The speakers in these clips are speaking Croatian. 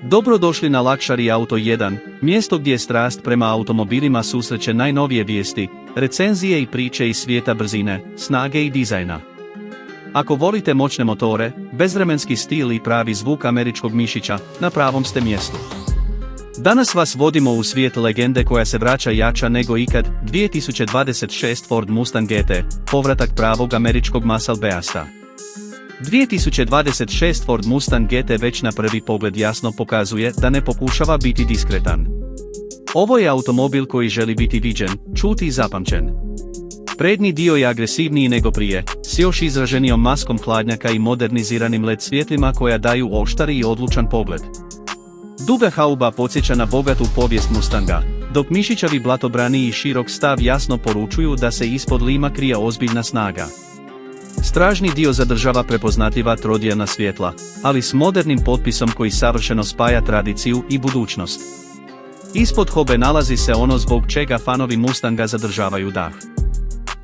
Dobrodošli na Luxury Auto 1, mjesto gdje strast prema automobilima susreće najnovije vijesti, recenzije i priče iz svijeta brzine, snage i dizajna. Ako volite moćne motore, bezvremenski stil i pravi zvuk američkog mišića, na pravom ste mjestu. Danas vas vodimo u svijet legende koja se vraća jača nego ikad, 2026 Ford Mustang GT, povratak pravog američkog muscle beasta. 2026 Ford Mustang GT već na prvi pogled jasno pokazuje da ne pokušava biti diskretan. Ovo je automobil koji želi biti viđen, čut i zapamćen. Prednji dio je agresivniji nego prije, s još izraženijom maskom hladnjaka i moderniziranim LED svjetlima koja daju oštar i odlučan pogled. Duga hauba podsjeća na bogatu povijest Mustanga, dok mišićavi blatobrani i širok stav jasno poručuju da se ispod lima krije ozbiljna snaga. Stražni dio zadržava prepoznatljiva trodijana svjetla, ali s modernim potpisom koji savršeno spaja tradiciju i budućnost. Ispod hobe nalazi se ono zbog čega fanovi Mustanga zadržavaju dah.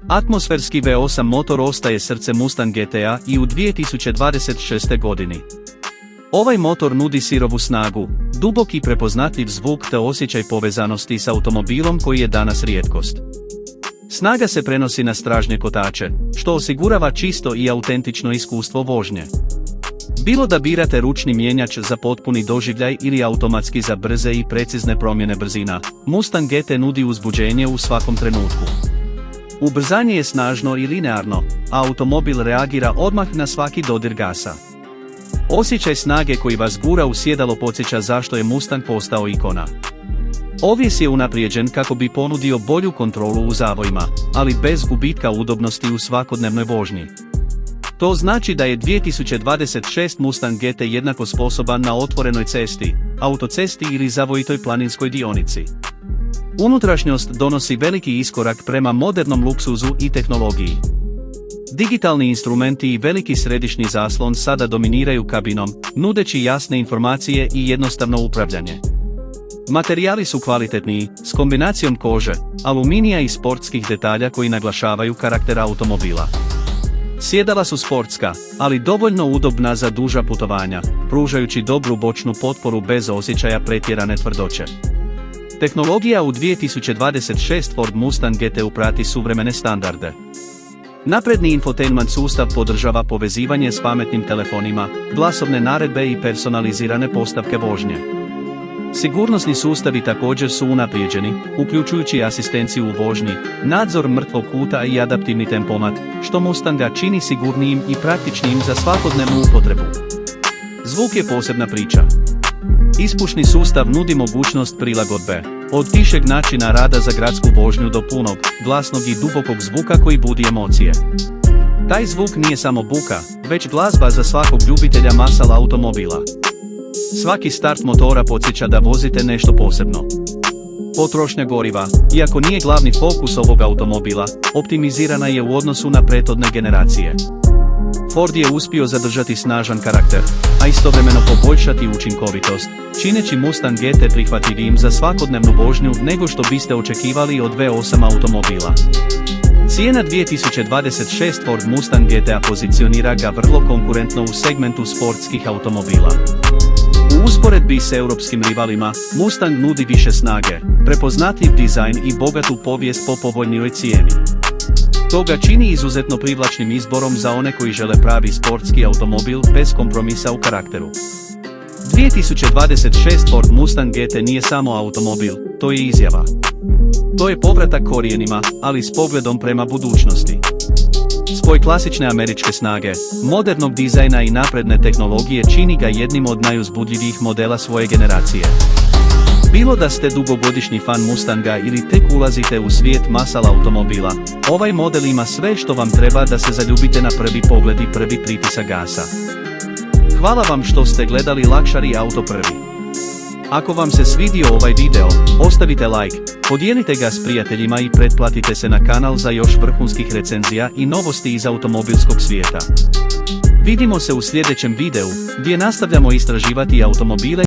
Atmosferski V8 motor ostaje srce Mustang GT-a i u 2026. godini. Ovaj motor nudi sirovu snagu, dubok i prepoznatljiv zvuk te osjećaj povezanosti s automobilom koji je danas rijetkost. Snaga se prenosi na stražnje kotače, što osigurava čisto i autentično iskustvo vožnje. Bilo da birate ručni mijenjač za potpuni doživljaj ili automatski za brze i precizne promjene brzina, Mustang GT nudi uzbuđenje u svakom trenutku. Ubrzanje je snažno i linearno, a automobil reagira odmah na svaki dodir gasa. Osjećaj snage koji vas gura u sjedalo podsjeća zašto je Mustang postao ikona. Ovjes je unaprijeđen kako bi ponudio bolju kontrolu u zavojima, ali bez gubitka udobnosti u svakodnevnoj vožnji. To znači da je 2026 Mustang GT jednako sposoban na otvorenoj cesti, autocesti ili zavojitoj planinskoj dionici. Unutrašnjost donosi veliki iskorak prema modernom luksuzu i tehnologiji. Digitalni instrumenti i veliki središnji zaslon sada dominiraju kabinom, nudeći jasne informacije i jednostavno upravljanje. Materijali su kvalitetniji, s kombinacijom kože, aluminija i sportskih detalja koji naglašavaju karakter automobila. Sjedala su sportska, ali dovoljno udobna za duža putovanja, pružajući dobru bočnu potporu bez osjećaja pretjerane tvrdoće. Tehnologija u 2026 Ford Mustang GT prati suvremene standarde. Napredni infotainment sustav podržava povezivanje s pametnim telefonima, glasovne naredbe i personalizirane postavke vožnje. Sigurnosni sustavi također su unaprijeđeni, uključujući asistenciju u vožnji, nadzor mrtvog kuta i adaptivni tempomat, što Mustanga čini sigurnijim i praktičnijim za svakodnevnu upotrebu. Zvuk je posebna priča. Ispušni sustav nudi mogućnost prilagodbe, od tišeg načina rada za gradsku vožnju do punog, glasnog i dubokog zvuka koji budi emocije. Taj zvuk nije samo buka, već glazba za svakog ljubitelja muscle automobila. Svaki start motora podsjeća da vozite nešto posebno. Potrošnja goriva, iako nije glavni fokus ovog automobila, optimizirana je u odnosu na prethodne generacije. Ford je uspio zadržati snažan karakter, a istovremeno poboljšati učinkovitost, čineći Mustang GT prihvatljivijim za svakodnevnu vožnju nego što biste očekivali od V8 automobila. Cijena 2026 Ford Mustang GT pozicionira ga vrlo konkurentno u segmentu sportskih automobila. U usporedbi s europskim rivalima, Mustang nudi više snage, prepoznatljiv dizajn i bogatu povijest po povoljnijoj cijeni. To ga čini izuzetno privlačnim izborom za one koji žele pravi sportski automobil bez kompromisa u karakteru. 2026 Ford Mustang GT nije samo automobil, to je izjava. To je povratak korijenima, ali s pogledom prema budućnosti. Spoj klasične američke snage, modernog dizajna i napredne tehnologije čini ga jednim od najuzbudljivijih modela svoje generacije. Bilo da ste dugogodišnji fan Mustanga ili tek ulazite u svijet muscle automobila, ovaj model ima sve što vam treba da se zaljubite na prvi pogled i prvi pritisak gasa. Hvala vam što ste gledali Luxury Auto prvi. Ako vam se svidio ovaj video, ostavite like, podijelite ga s prijateljima i pretplatite se na kanal za još vrhunskih recenzija i novosti iz automobilskog svijeta. Vidimo se u sljedećem videu, gdje nastavljamo istraživati automobile